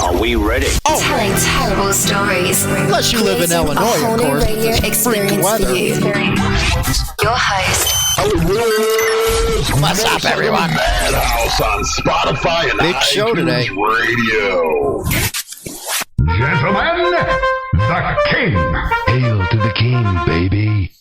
Are we ready? Oh, telling terrible stories. Unless you live in Illinois, a whole of course. new radio It's freaking experience weather. for you. Your host. What's up, everyone? Madhouse on Spotify and Big show today. Radio. Gentlemen, the King. Hail to the king, baby.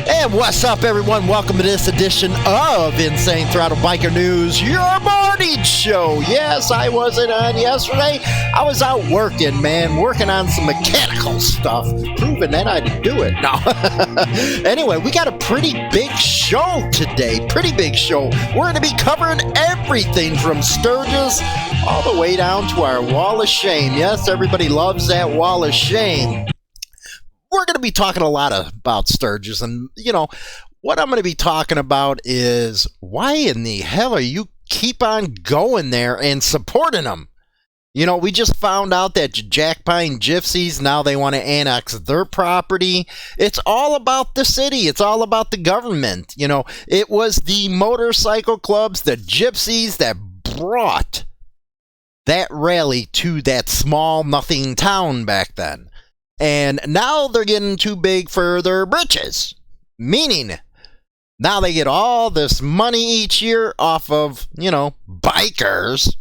And what's up, everyone? Welcome to this edition of Insane Throttle Biker News, your morning show. Yes, I wasn't on yesterday. I was out working, man, working on some mechanical stuff, proving that I could do it. No. Anyway, we got a pretty big show today. Pretty big show. We're going to be covering everything from Sturgis all the way down to our Wall of Shame. Yes, everybody loves that Wall of Shame. We're going to be talking a lot about Sturgis, and, you know, what I'm going to be talking about is why in the hell are you keep on going there and supporting them? You know, we just found out that Jackpine Gypies, now they want to annex their property. It's all about the city. It's all about the government. You know, it was the motorcycle clubs, the gypsies that brought that rally to that small nothing town back then. And now they're getting too big for their britches. Meaning, now they get all this money each year off of, you know, bikers,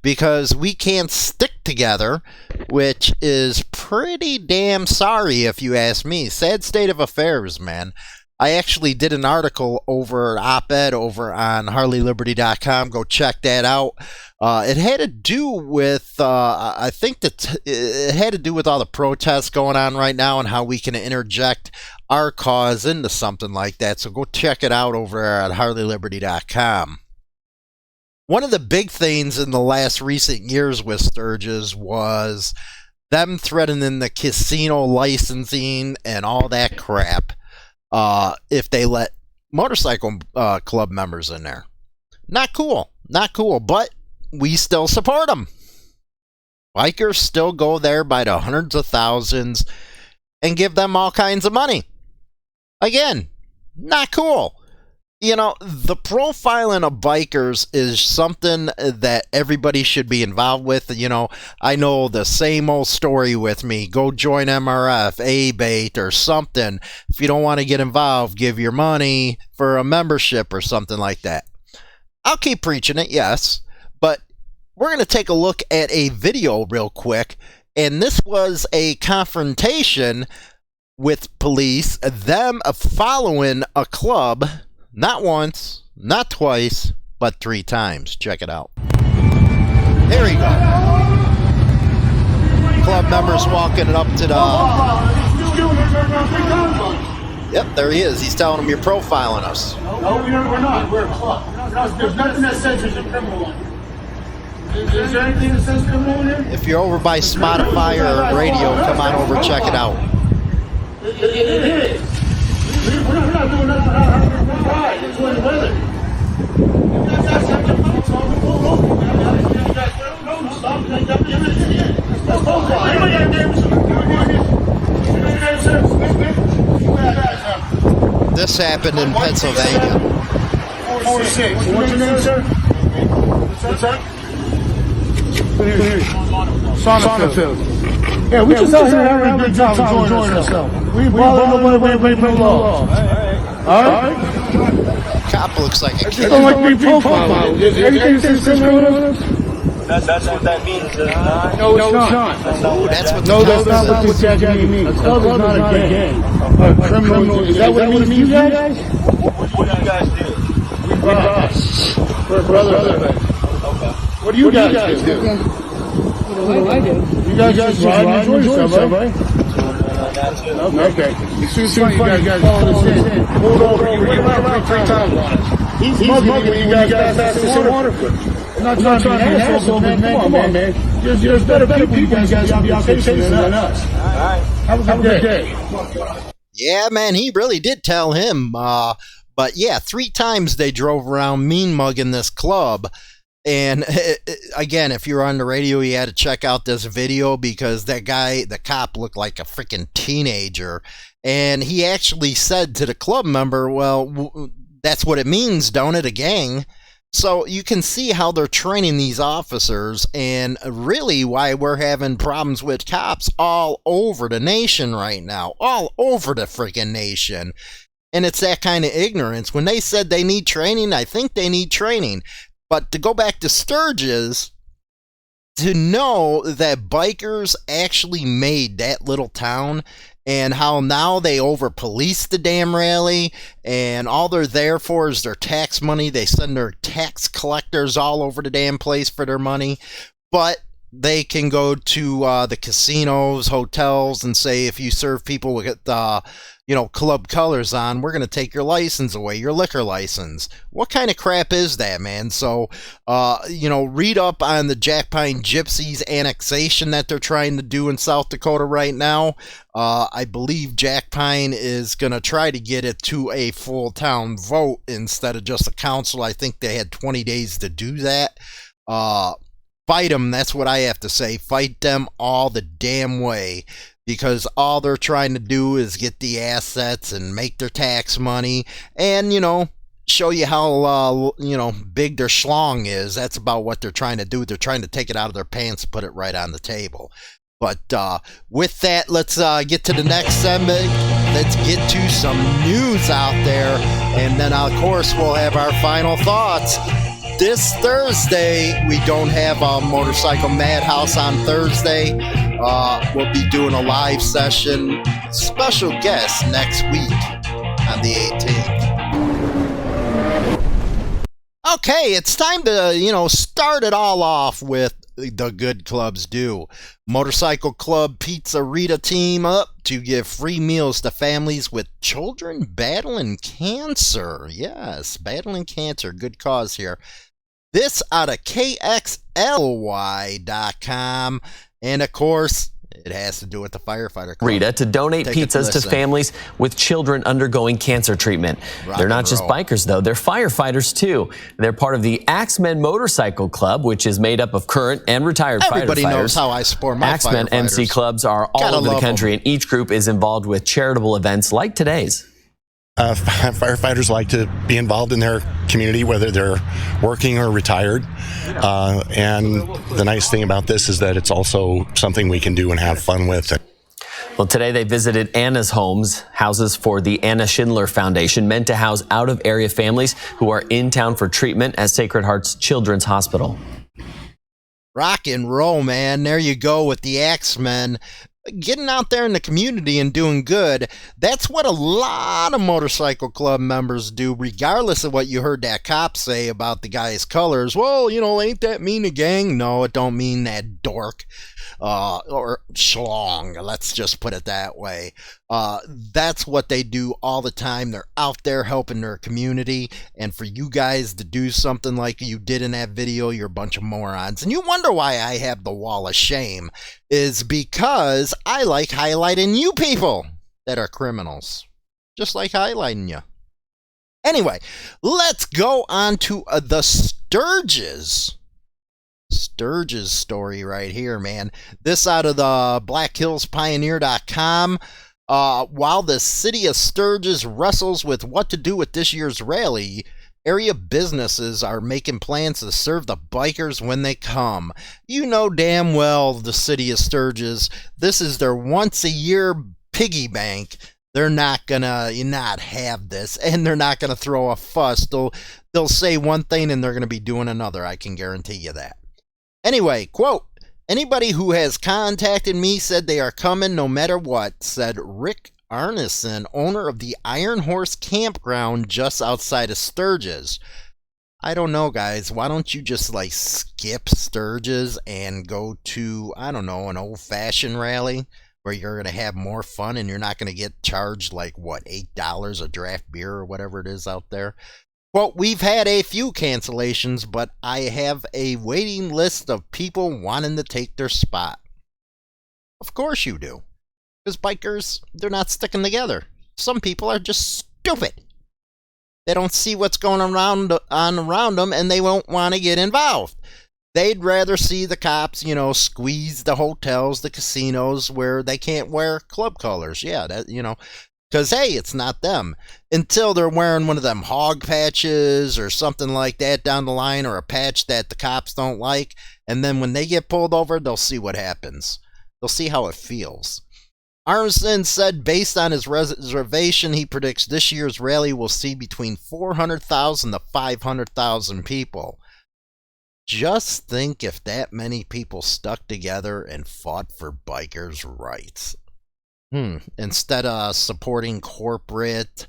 because we can't stick together, which is pretty damn sorry if you ask me. Sad state of affairs, man. I actually did an article op-ed over on HarleyLiberty.com. Go check that out. It had to do with, I think that it had to do with all the protests going on right now and how we can interject our cause into something like that. So go check it out over at HarleyLiberty.com. One of the big things in the last recent years with Sturgis was them threatening the casino licensing and all that crap. If they let motorcycle club members in there. Not cool. Not cool, but we still support them. Bikers still go there by the hundreds of thousands and give them all kinds of money. Again, not cool. You know, the profiling of bikers is something that everybody should be involved with. You know, I know the same old story with me. Go join MRF, A-Bait, or something. If you don't want to get involved, give your money for a membership or something like that. I'll keep preaching it, yes. But we're going to take a look at a video real quick. And this was a confrontation with police, them following a club. Not once, not twice, but 3 times. Check it out. There we go. Club members walking up to the... Yep, there he is. He's telling them you're profiling us. No, we're not. We're a club. There's nothing that says there's a criminal one. Is there anything that says criminal in here? If you're over by Spotify or radio, come on over, check it out. It is. We're not doing nothing without having a ride. It's when the weather. You guys have to pull over. You guys don't stop. You got to give it a chance. Let's pull over. Anybody got a damage? This happened in Pennsylvania. 4-6. What's your name, sir? What's that? Sonafield. Yeah, we just out here having a good time enjoying ourselves. We ain't bothering nobody, we ain't breaking no laws. All right? Cop looks like a kid. Don't like being profiled. Everything says criminal with us? That's what that means, is it not? No, it's not. That's what No, that's not what Jackpine means. Club is not a gang. Criminal, is that what it means to you guys? What do you guys do? We us. We're brotherhood. Okay. What do you guys do? What do I do? You guys just ride and enjoy yourself, right? Okay. As soon as you guys call us in, pulled over, you went around 3 times on us. He's mugging you guys fast as in Waterford. I'm not trying to be an asshole, but man, come on, man. There's better people you guys got to be out there chasing than us. All right. Have a good day. Yeah, man, he really did tell him. But yeah, 3 times they drove around mean mugging this club. And again, if you're on the radio, you had to check out this video because that guy, the cop, looked like a freaking teenager. And he actually said to the club member, well, that's what it means, don't it, a gang? So you can see how they're training these officers, and really why we're having problems with cops all over the nation right now. All over the freaking nation. And it's that kind of ignorance. When they said they need training, I think they need training. But to go back to Sturgis, to know that bikers actually made that little town, and how now they over-police the damn rally, and all they're there for is their tax money. They send their tax collectors all over the damn place for their money. But they can go to the casinos, hotels, and say, if you serve people with club colors on, we're going to take your license away, your liquor license. What kind of crap is that, man? So, read up on the Jackpine Gypies annexation that they're trying to do in South Dakota right now. I believe Jackpine is going to try to get it to a full town vote instead of just a council. I think they had 20 days to do that. Fight them, that's what I have to say. Fight them all the damn way. Because all they're trying to do is get the assets and make their tax money and, show you how, big their schlong is. That's about what they're trying to do. They're trying to take it out of their pants and put it right on the table. But with that, let's get to the next segment. Let's get to some news out there. And then, of course, we'll have our final thoughts. This Thursday, we don't have a Motorcycle Madhouse on Thursday. We'll be doing a live session, special guest next week on the 18th. Okay, it's time to, start it all off with the good clubs do. Motorcycle Club Pizzeria team up to give free meals to families with children battling cancer. Yes, battling cancer. Good cause here. This out of KXLY.com. And of course, it has to do with the firefighter club. Rita, to donate pizzas to families with children undergoing cancer treatment. They're not just bikers, though. They're firefighters, too. They're part of the Axemen Motorcycle Club, which is made up of current and retired Everybody firefighters. knows how I support my Axemen firefighters. MC clubs are all over the country, and each group is involved with charitable events like today's. Firefighters like to be involved in their community, whether they're working or retired. And the nice thing about this is that it's also something we can do and have fun with. Well, today they visited Anna's Homes, houses for the Anna Schindler Foundation, meant to house out-of-area families who are in town for treatment at Sacred Heart's Children's Hospital. Rock and roll, man. There you go with the Axemen. Getting out there in the community and doing good. That's what a lot of motorcycle club members do, regardless of what you heard that cop say about the guy's colors. Well, ain't that mean a gang? No, it don't mean that dork. Or schlong, let's just put it that way. That's what they do all the time. They're out there helping their community, and for you guys to do something like you did in that video, you're a bunch of morons. And you wonder why I have the wall of shame, is because I like highlighting you people that are criminals, just like highlighting you. Anyway, let's go on to the Sturgis story right here, man. This out of the BlackHillsPioneer.com. While the City of Sturgis wrestles with what to do with this year's rally, area businesses are making plans to serve the bikers when they come. You know damn well the City of Sturgis, this is their once-a-year piggy bank. They're not gonna not have this, and they're not gonna throw a fuss. They'll say one thing and they're gonna be doing another. I can guarantee you that. Anyway, quote, anybody who has contacted me said they are coming no matter what, said Rick Arneson, owner of the Iron Horse Campground just outside of Sturgis. I don't know, guys. Why don't you just, skip Sturgis and go to, I don't know, an old-fashioned rally where you're going to have more fun and you're not going to get charged, $8 a draft beer or whatever it is out there? Well, we've had a few cancellations, but I have a waiting list of people wanting to take their spot. Of course you do. Because bikers, they're not sticking together. Some people are just stupid. They don't see what's going around them, and they won't want to get involved. They'd rather see the cops, squeeze the hotels, the casinos, where they can't wear club colors. Yeah, Because, hey, it's not them. Until they're wearing one of them hog patches or something like that down the line, or a patch that the cops don't like. And then when they get pulled over, they'll see what happens. They'll see how it feels. Armisen said based on his reservation, he predicts this year's rally will see between 400,000 to 500,000 people. Just think if that many people stuck together and fought for bikers' rights. Instead of supporting corporate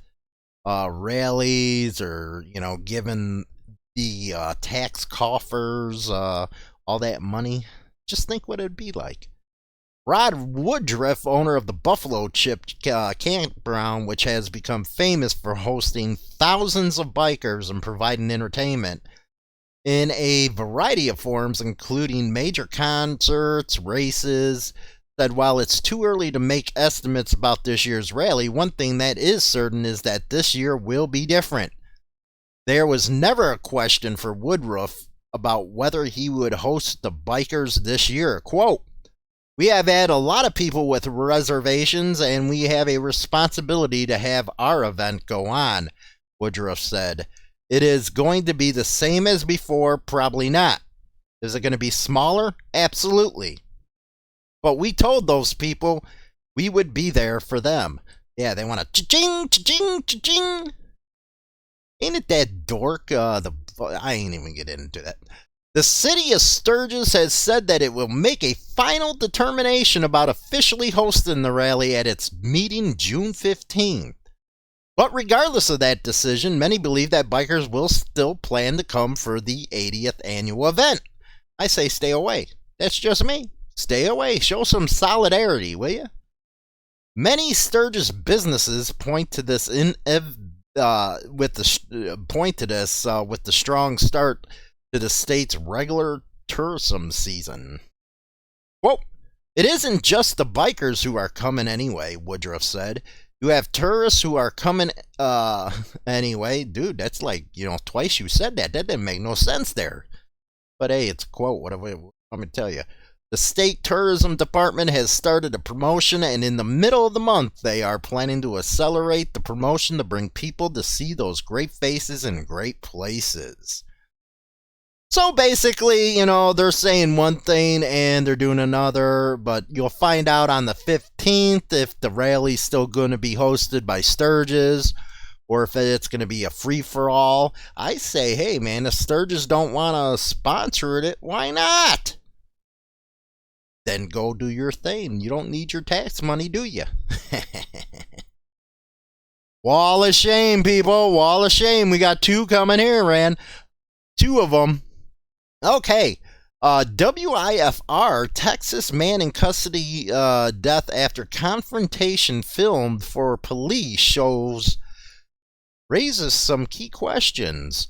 rallies or, giving the tax coffers all that money, just think what it'd be like. Rod Woodruff, owner of the Buffalo Chip Campground, which has become famous for hosting thousands of bikers and providing entertainment in a variety of forms, including major concerts, races, said while it's too early to make estimates about this year's rally, one thing that is certain is that this year will be different. There was never a question for Woodruff about whether he would host the bikers this year. Quote, "We have had a lot of people with reservations, and we have a responsibility to have our event go on," Woodruff said. "It is going to be the same as before? Probably not. Is it going to be smaller? Absolutely. But we told those people we would be there for them." Yeah, they want to cha-ching, cha-ching, cha-ching. Ain't it that dork? I ain't even get into that. The City of Sturgis has said that it will make a final determination about officially hosting the rally at its meeting June 15th. But regardless of that decision, many believe that bikers will still plan to come for the 80th annual event. I say stay away. That's just me. Stay away. Show some solidarity, will you? Many Sturgis businesses point to this with the strong start to the state's regular tourism season. Quote, "It isn't just the bikers who are coming anyway," Woodruff said. "You have tourists who are coming anyway." Dude, that's like, twice you said that. That didn't make no sense there. But hey, it's a quote. Let me tell you. The state tourism department has started a promotion, and in the middle of the month, they are planning to accelerate the promotion to bring people to see those great faces in great places. So basically, they're saying one thing and they're doing another, but you'll find out on the 15th if the rally's still going to be hosted by Sturgis or if it's going to be a free-for-all. I say, hey, man, if Sturgis don't want to sponsor it, why not? Then go do your thing. You don't need your tax money, do you? Wall of shame, people. Wall of shame. We got two coming here, man. Two of them. Okay. WIFR, Texas man in custody death after confrontation filmed for police raises some key questions.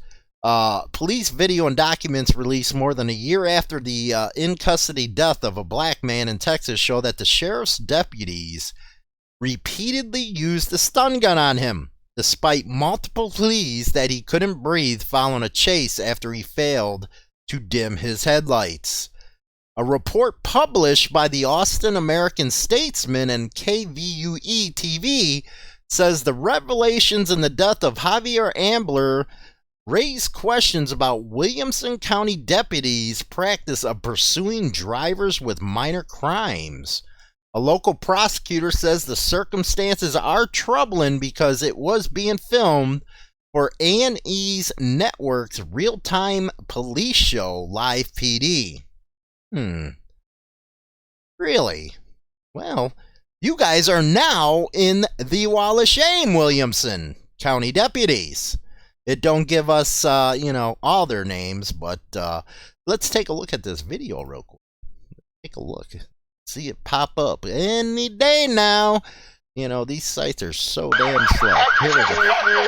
Police video and documents released more than a year after the in-custody death of a black man in Texas show that the sheriff's deputies repeatedly used a stun gun on him, despite multiple pleas that he couldn't breathe following a chase after he failed to dim his headlights. A report published by the Austin American-Statesman and KVUE TV says the revelations in the death of Javier Ambler raise questions about Williamson County deputies' practice of pursuing drivers with minor crimes. A local prosecutor says the circumstances are troubling because it was being filmed for A&E's network's real-time police show, Live PD. Really? Well, you guys are now in the wall of shame, Williamson County deputies. It don't give us, all their names, but let's take a look at this video real quick. Take a look. See it pop up any day now. These sites are so damn slow. Here we go.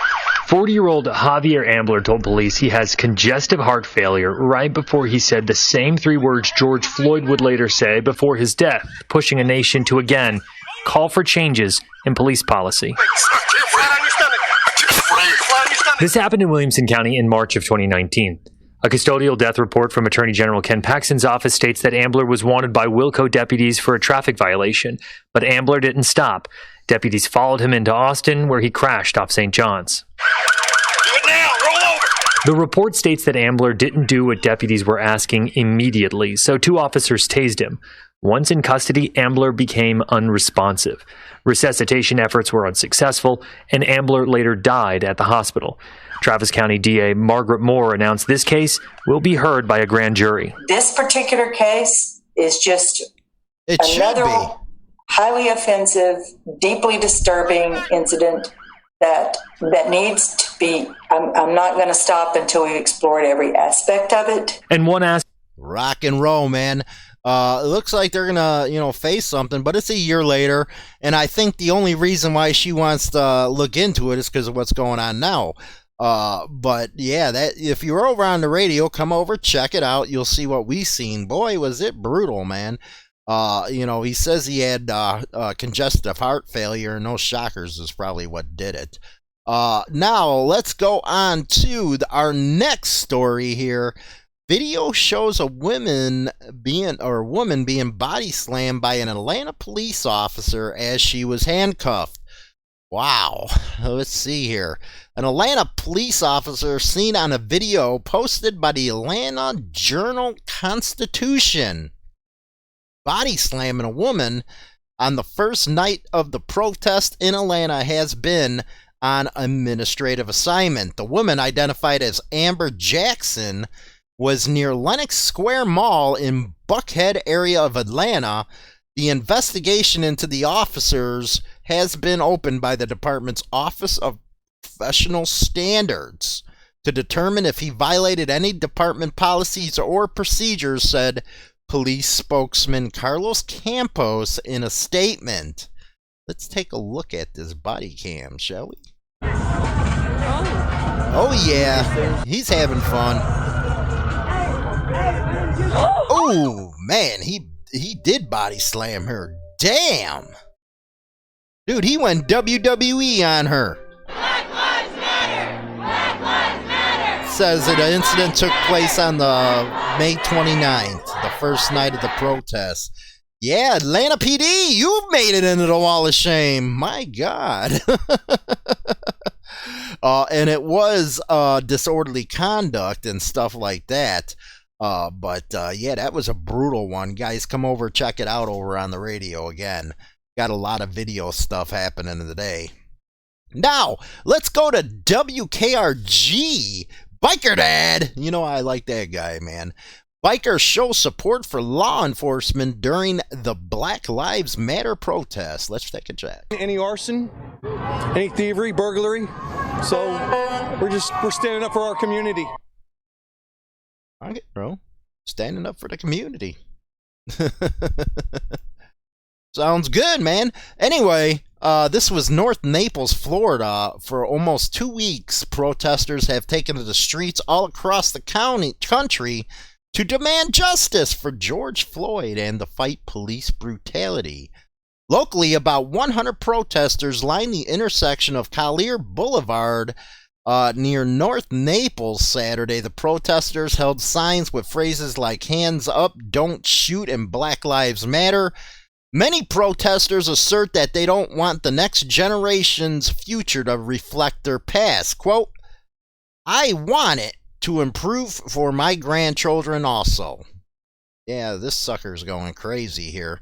40-year-old Javier Ambler told police he has congestive heart failure right before he said the same three words George Floyd would later say before his death, pushing a nation to again call for changes in police policy. This happened in Williamson County in March of 2019. A custodial death report from Attorney General Ken Paxton's office states that Ambler was wanted by Wilco deputies for a traffic violation, but Ambler didn't stop. Deputies followed him into Austin, where he crashed off St. John's. Do it now. Roll over. The report states that Ambler didn't do what deputies were asking immediately, so 2 officers tased him. Once in custody, Ambler became unresponsive. Resuscitation efforts were unsuccessful, and Ambler later died at the hospital. Travis County DA Margaret Moore announced this case will be heard by a grand jury. This particular case is just another highly offensive, deeply disturbing incident that needs to be. I'm not going to stop until we've explored every aspect of it. And one rock and roll, man. It looks like they're gonna, face something, but it's a year later, and I think the only reason why she wants to look into it is because of what's going on now. But yeah, that if you're over on the radio, come over, check it out. You'll see what we seen. Boy, was it brutal, man. He says he had congestive heart failure, and those shockers is probably what did it. Now let's go on to our next story here. Video shows a woman being body slammed by an Atlanta police officer as she was handcuffed. Wow. Let's see here. An Atlanta police officer seen on a video posted by the Atlanta Journal-Constitution body slamming a woman on the first night of the protest in Atlanta has been on administrative assignment. The woman, identified as Amber Jackson, was near Lenox Square Mall in Buckhead area of Atlanta. The investigation into the officers has been opened by the department's Office of Professional Standards to determine if he violated any department policies or procedures, said police spokesman Carlos Campos in a statement. Let's take a look at this body cam, shall we? Oh yeah, he's having fun. Oh man, he did body slam her. Damn, dude, he went WWE on her. Black Lives Matter. Black Lives Matter. Says that the incident took place on the May 29th, the first night of the protest. Yeah, Atlanta PD, you've made it into the Wall of Shame. My God. And it was disorderly conduct and stuff like that. But yeah, that was a brutal one. Guys, come over, check it out over on the radio again. Got a lot of video stuff happening today. Now, let's go to WKRG. Biker Dad. I like that guy, man. Bikers show support for law enforcement during the Black Lives Matter protest. Let's take a check. Any arson, any thievery, burglary. So we're standing up for our community. Okay, bro. Standing up for the community. Sounds good, man. Anyway, this was North Naples, Florida. For almost 2 weeks, protesters have taken to the streets all across the country to demand justice for George Floyd and to fight police brutality. Locally, about 100 protesters lined the intersection of Collier Boulevard near North Naples Saturday. The protesters held signs with phrases like "Hands up, don't shoot," and "Black Lives Matter." Many protesters assert that they don't want the next generation's future to reflect their past. Quote, "I want it to improve for my grandchildren also." Yeah, this sucker's going crazy here.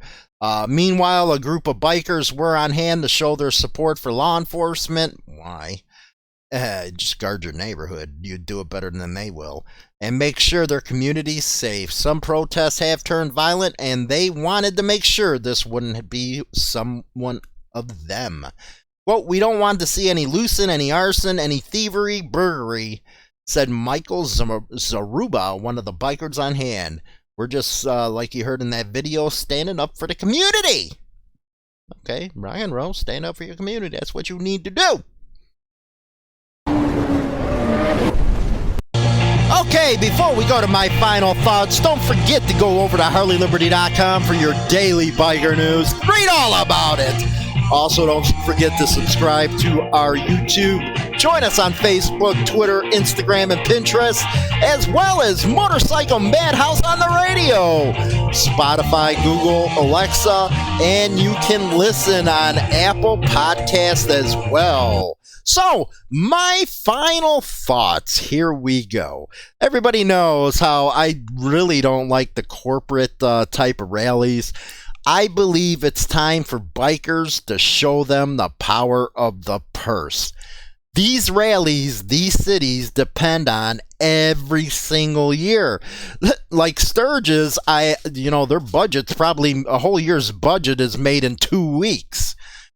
Meanwhile, a group of bikers were on hand to show their support for law enforcement. Why? Just guard your neighborhood. You'd do it better than they will. And make sure their community's safe. Some protests have turned violent, and they wanted to make sure this wouldn't be someone of them. Quote, "We don't want to see any looting, any arson, any thievery, burglary," said Michael Zaruba, one of the bikers on hand. "We're just, like you heard in that video, standing up for the community." Okay, Ryan Rowe, stand up for your community. That's what you need to do. Okay, before we go to my final thoughts, don't forget to go over to HarleyLiberty.com for your daily biker news. Read all about it. Also, don't forget to subscribe to our YouTube. Join us on Facebook, Twitter, Instagram, and Pinterest, as well as Motorcycle Madhouse on the radio. Spotify, Google, Alexa, and you can listen on Apple Podcasts as well. So, my final thoughts. Here we go. Everybody knows how I really don't like the corporate type of rallies. I believe it's time for bikers to show them the power of the purse. These rallies, these cities depend on every single year. Like Sturgis, their budget's probably a whole year's budget is made in 2 weeks.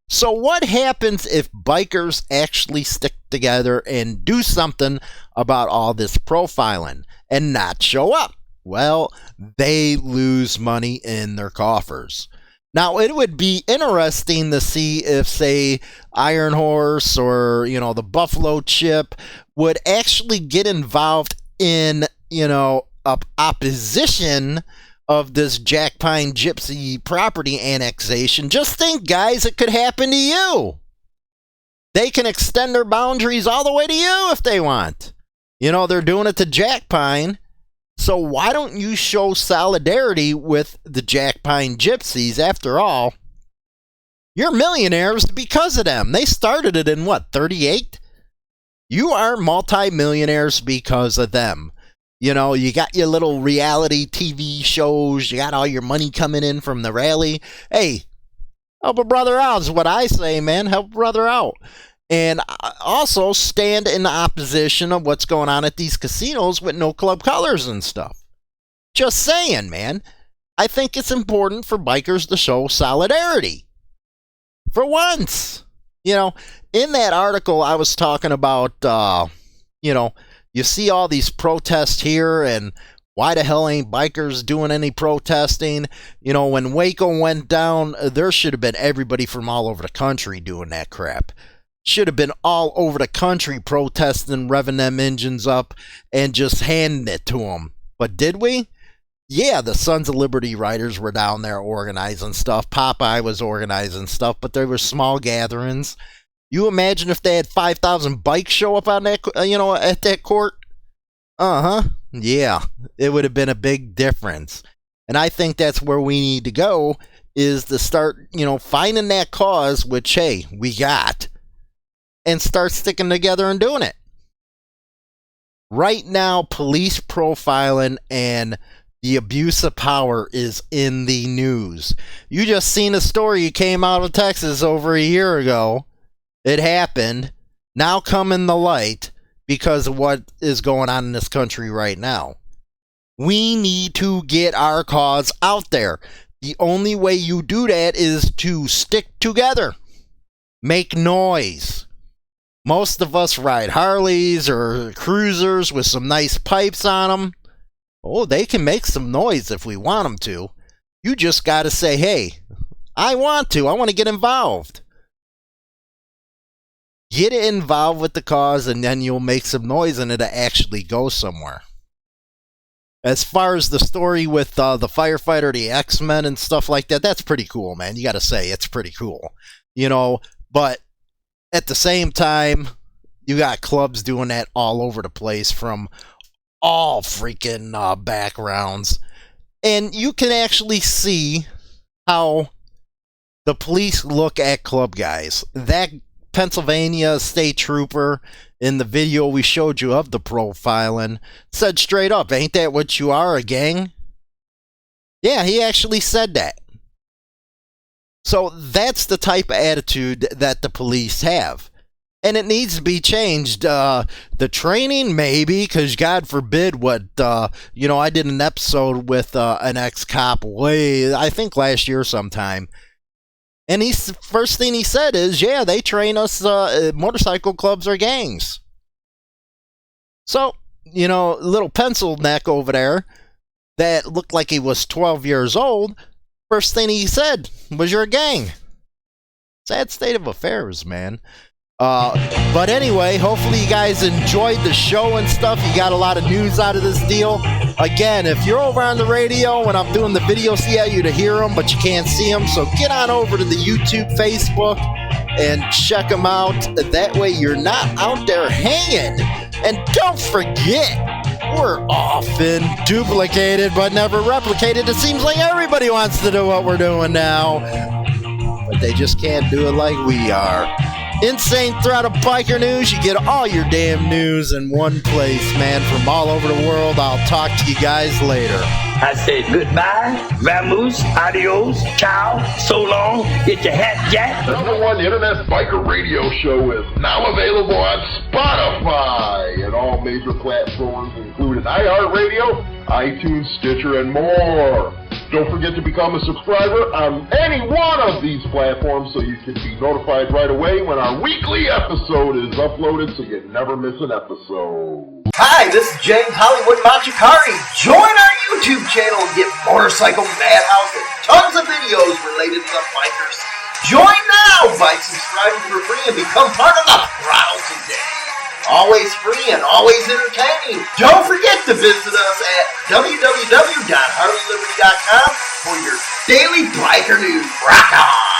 So what happens if bikers actually stick together and do something about all this profiling and not show up? Well, they lose money in their coffers. Now, it would be interesting to see if, say, Iron Horse or, the Buffalo Chip would actually get involved in, opposition of this Jackpine Gypsy property annexation. Just think, guys, it could happen to you. They can extend their boundaries all the way to you if they want. They're doing it to Jackpine. So why don't you show solidarity with the Jackpine Gypsies? After all, you're millionaires because of them. They started it in, 38? You are multi-millionaires because of them. You got your little reality TV shows. You got all your money coming in from the rally. Hey, help a brother out is what I say, man. Help a brother out. And also stand in opposition of what's going on at these casinos with no club colors and stuff. Just saying, man. I think it's important for bikers to show solidarity. For once. In that article I was talking about, you see all these protests here, and why the hell ain't bikers doing any protesting? When Waco went down, there should have been everybody from all over the country doing that crap. Should have been all over the country protesting, revving them engines up, and just handing it to them. But did we? Yeah, the Sons of Liberty riders were down there organizing stuff. Popeye was organizing stuff, but there were small gatherings. You imagine if they had 5,000 bikes show up on that, at that court? Yeah, it would have been a big difference. And I think that's where we need to go, is to start, finding that cause, which, hey, we got, and start sticking together and doing it. Right now, police profiling and the abuse of power is in the news. You just seen a story that came out of Texas over a year ago. It happened. Now come in the light because of what is going on in this country right now. We need to get our cause out there. The only way you do that is to stick together. Make noise. Most of us ride Harleys or cruisers with some nice pipes on them. Oh, they can make some noise if we want them to. You just got to say, hey, I want to get involved. Get involved with the cause, and then you'll make some noise and it'll actually go somewhere. As far as the story with the firefighter, the X-Men and stuff like that, that's pretty cool, man. You got to say, it's pretty cool. But at the same time, you got clubs doing that all over the place from all freaking backgrounds. And you can actually see how the police look at club guys. That Pennsylvania state trooper in the video we showed you of the profiling said straight up, ain't that what you are, a gang? Yeah, he actually said that. So that's the type of attitude that the police have. And it needs to be changed. The training, maybe, because God forbid what, I did an episode with an ex-cop I think last year sometime. And first thing he said is, yeah, they train us, motorcycle clubs are gangs. So, little pencil neck over there that looked like he was 12 years old, first thing he said was, you're a gang. Sad state of affairs, man. But anyway, hopefully you guys enjoyed the show and stuff. You got a lot of news out of this deal. Again, if you're over on the radio and I'm doing the video, see how you to hear them, but you can't see them. So get on over to the YouTube, Facebook, and check them out. That way you're not out there hanging. And don't forget, We're often duplicated but never replicated. It seems like everybody wants to do what we're doing now, but they just can't do it like we are. Insane Throttle Biker News. You get all your damn news in one place, man, from all over the world. I'll talk to you guys later. I say goodbye, vamoose, adios, ciao, so long, get your hat jacked. The #1 internet biker radio show is now available on Spotify and all major platforms, including iHeartRadio, iTunes, Stitcher, and more. Don't forget to become a subscriber on any one of these platforms so you can be notified right away when our weekly episode is uploaded so you never miss an episode. Hi, this is James Hollywood Machikari. Join our YouTube channel and get Motorcycle Madhouse and tons of videos related to the bikers. Join now by subscribing for free and become part of the Throttle today. Always free and always entertaining. Don't forget to visit us at www.harleyliberty.com for your daily biker news. Rock on!